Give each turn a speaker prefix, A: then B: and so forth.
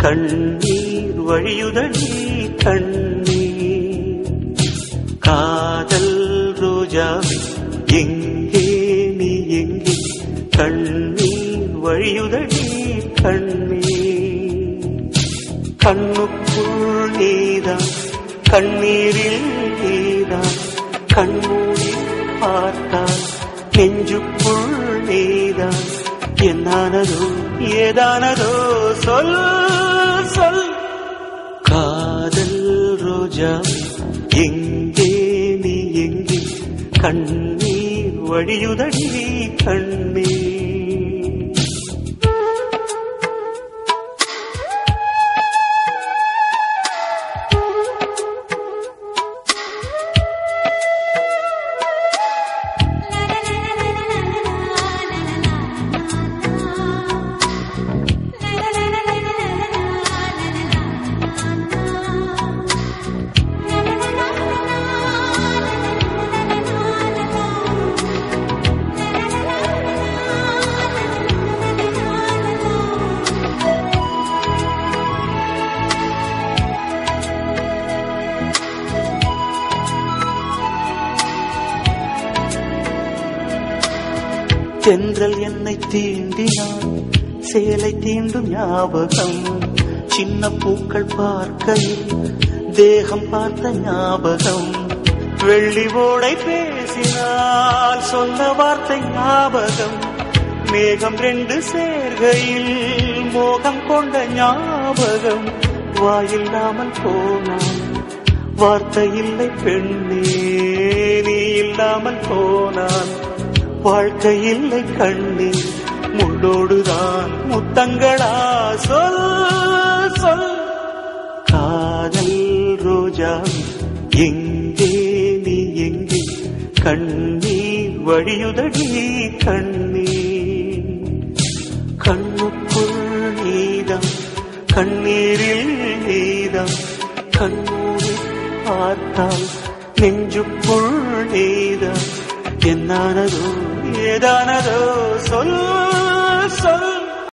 A: கண்ணீர் வழியுதடி கண்ணீர். காதல் ரோஜாவே எங்கே நீ எங்கே, கண்ணீர் வழியுதடி கண்ணீர். கண்ணுக்குள் நீதான் கண்ணீரில் நீதான், கண்மூடி பார்த்தால் நெஞ்சுக்குள் நீதான். என்னானதோ ஏதானதோ சொல் சொல். காதல் ரோஜா எங்கே நீ எங்கே, கண்ணீர் வழியுதடி கண்ணீர். தென்றல் என்னை தீண்டினான், சேலை தீண்டும் ஞாபகம். சின்ன பூக்கள் பார்க்கையில் தேகம் பார்த்த ஞாபகம். வெள்ளி ஓடை பேசினால் சொன்ன வார்த்தை ஞாபகம். மேகம் ரெண்டு சேர்கையில் மோகம் கொண்ட ஞாபகம். வாயில்லாமல் போனான் வார்த்தை இல்லை பெண்ணே, நீ இல்லாமல் போனான் வாழ்க்கை இல்லை கண்ணே. முள்ளோடுதான் முத்தங்களா சொல் சொல். காதல் ரோஜா எங்கே நீ எங்கே, கண்ணீர் வழியுதடி கண்ணீர். கண்ணுக்குள் நீதான் கண்ணீரில் நீதான், கண்ணூரி பார்த்தால் நெஞ்சுக்குள் நீதான். என்னானதோ ஏதானதோ சொல் சொல்.